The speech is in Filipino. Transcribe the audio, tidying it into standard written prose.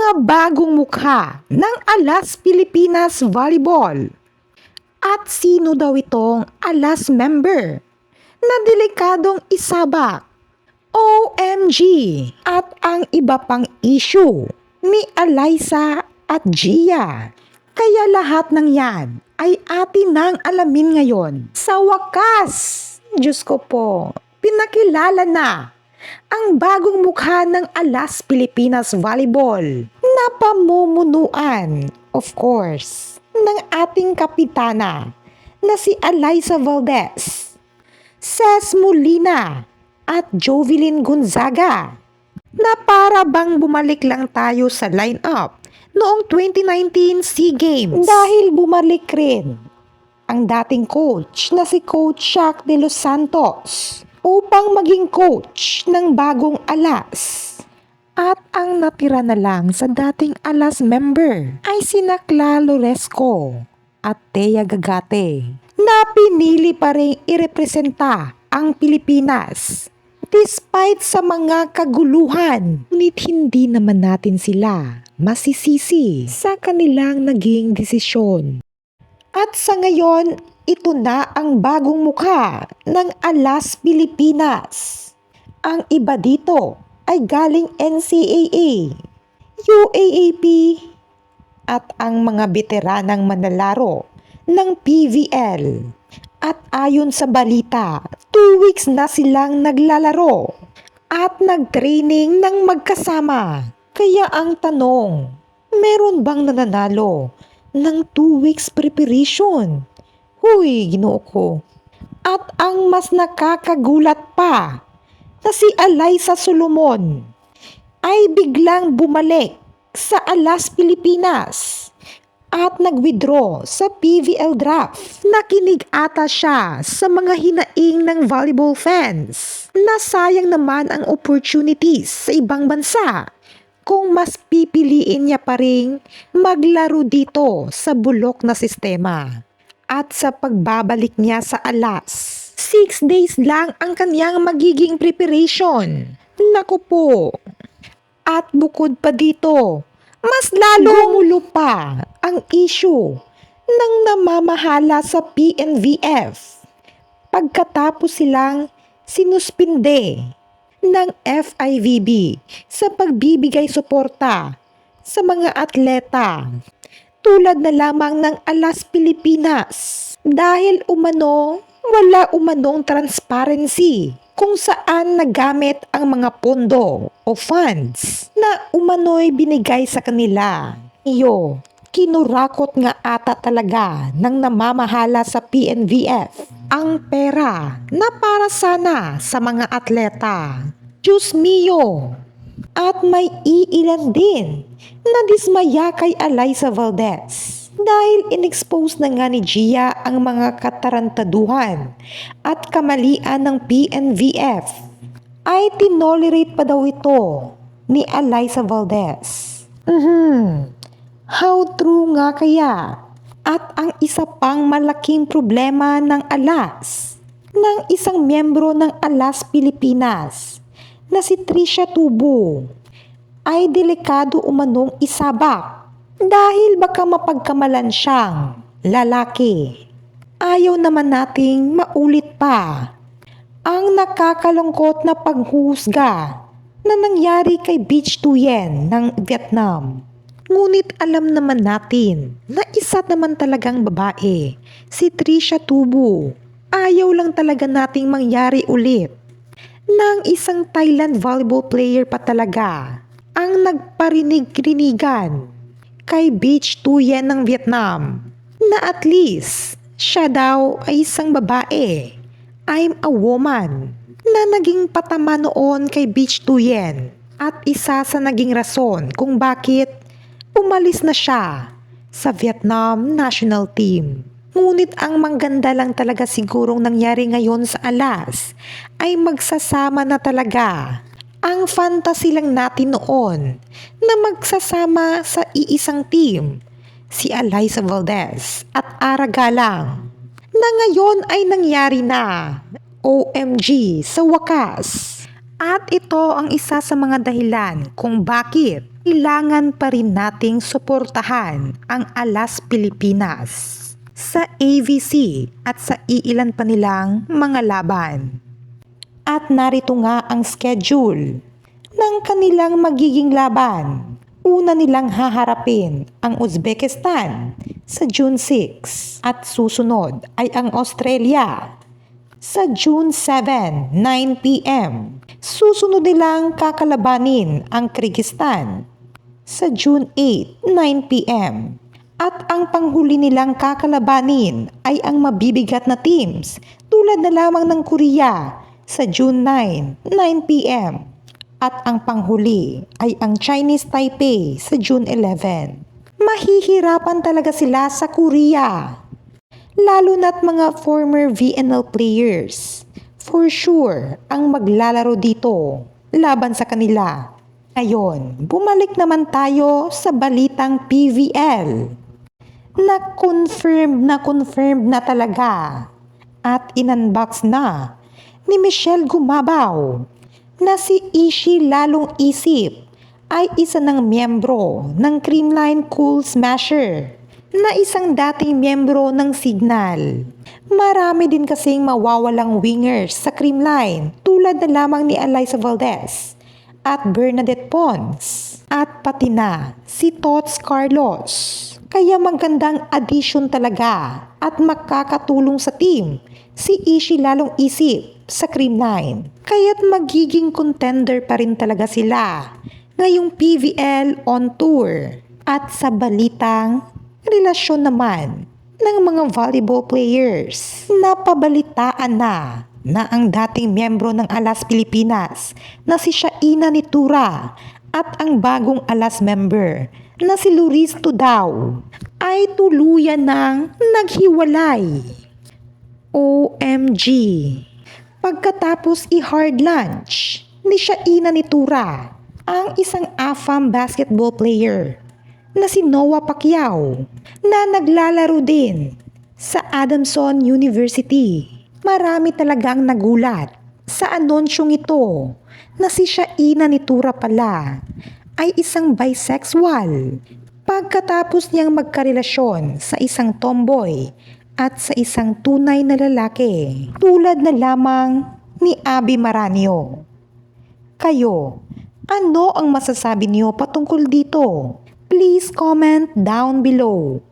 mga bagong mukha ng Alas Pilipinas Volleyball. At sino daw itong Alas member na delikadong isabak? OMG! At ang iba pang issue ni Alyssa at Gia. Kaya lahat ng yan ay atin nang alamin ngayon. Sa wakas, Diyos ko po, pinakilala na ang bagong mukha ng Alas Pilipinas Volleyball na pamumunuan, of course, ng ating kapitana na si Alyssa Valdez, Ces Molina at Jovelyn Gonzaga, na para bang bumalik lang tayo sa lineup noong 2019 SEA Games dahil bumalik rin ang dating coach na si Coach Shaq De Los Santos upang maging coach ng bagong Alas. At ang natira na lang sa dating Alas member ay sina Cla Loresco at Thea Gagate na pinili pa rin irepresenta ang Pilipinas despite sa mga kaguluhan. Ngunit hindi naman natin sila masisisi sa kanilang naging desisyon. At sa ngayon, ito na ang bagong mukha ng Alas Pilipinas. Ang iba dito ay galing NCAA, UAAP at ang mga veteranang manlalaro ng PVL. At ayon sa balita, 2 weeks na silang naglalaro at nagtraining ng magkasama. Kaya ang tanong, meron bang nananalo ng 2 weeks preparation? Huy, Ginoo ko. At ang mas nakakagulat pa, na si Alyssa Solomon ay biglang bumalik sa Alas Pilipinas at nag-withdraw sa PVL draft. Nakinig ata siya sa mga hinaing ng volleyball fans na sayang naman ang opportunities sa ibang bansa kung mas pipiliin niya pa ring maglaro dito sa bulok na sistema. At sa pagbabalik niya sa Alas, 6 days lang ang kanyang magiging preparation. Naku po. At bukod pa dito, mas lalo gumulo pa ang issue ng namamahala sa PNVF pagkatapos silang sinuspinde ng FIVB sa pagbibigay suporta sa mga atleta tulad na lamang ng Alas Pilipinas dahil wala umanong transparency kung saan nagamit ang mga pondo o funds na umano'y binigay sa kanila. Kinurakot nga ata talaga ng namamahala sa PNVF ang pera na para sana sa mga atleta. Diyos mio! At may iilan din na dismaya kay Alyssa Valdez dahil inexpose na nga ni Gia ang mga katarantaduhan at kamalian ng PNVF. Ay tinolerate pa daw ito ni Alyssa Valdez. How true nga kaya? At ang isa pang malaking problema ng Alas, ng isang miyembro ng Alas Pilipinas na si Trisha Tubo, ay delikado umanong isabak dahil baka mapagkamalan siyang lalaki. Ayaw naman nating maulit pa ang nakakalungkot na paghuhusga na nangyari kay Beach Thuyen ng Vietnam. Ngunit alam naman natin na isa naman talagang babae, si Trisha Tubo. Ayaw lang talaga nating mangyari ulit ng isang Thailand volleyball player pa talaga ang nagparinig-rinigan kay Beach Thuyen ng Vietnam na at least siya daw ay isang babae. I'm a woman na naging patama noon kay Beach Thuyen at isa sa naging rason kung bakit umalis na siya sa Vietnam national team. Ngunit ang mangganda lang talaga sigurong nangyari ngayon sa Alas ay magsasama na talaga. Ang fantasy lang natin noon na magsasama sa iisang team, si Alyssa Valdez at Ara Galang, na ngayon ay nangyari na. OMG, sa wakas. At ito ang isa sa mga dahilan kung bakit kailangan pa rin nating suportahan ang Alas Pilipinas sa AVC at sa iilan pa nilang mga laban. At narito nga ang schedule ng kanilang magiging laban. Una nilang haharapin ang Uzbekistan sa June 6 at susunod ay ang Australia sa June 7, 9 p.m. Susunod nilang kakalabanin ang Kyrgyzstan sa June 8, 9 p.m. At ang panghuli nilang kakalabanin ay ang mabibigat na teams tulad na lamang ng Korea sa June 9, 9 p.m. At ang panghuli ay ang Chinese Taipei sa June 11. Mahihirapan talaga sila sa Korea. Lalo na't mga former VNL players, for sure ang maglalaro dito laban sa kanila. Ngayon, bumalik naman tayo sa balitang PVL. Na-confirmed na talaga at in-unbox na ni Michelle Gumabaw na si Ishi Lalong Isip ay isa ng miyembro ng Creamline Cool Smasher na isang dating miyembro ng Signal. Marami din kasing mawawalang wingers sa Creamline tulad na lamang ni Eliza Valdez at Bernadette Pons at pati na si Tots Carlos. Kaya magandang addition talaga at makakatulong sa team si Ishi Lalong Isip sa Creamline. Kaya't magiging contender pa rin talaga sila ngayong PVL on tour. At sa balitang relasyon naman ng mga volleyball players, napabalitaan na ang dating miyembro ng Alas Pilipinas na si Shaina Nitura at ang bagong Alas member na si Luis Tudao ay tuluyan ng naghiwalay. OMG! Pagkatapos i-hard lunch ni Shaina Nitura ang isang AFAM basketball player na si Noah Pacquiao na naglalaro din sa Adamson University. Marami talagang nagulat sa anonsyong ito na si Shaina Nitura pala ay isang bisexual pagkatapos niyang magkarelasyon sa isang tomboy at sa isang tunay na lalaki tulad na lamang ni Abby Maranio. Kayo, ano ang masasabi niyo patungkol dito? Please comment down below.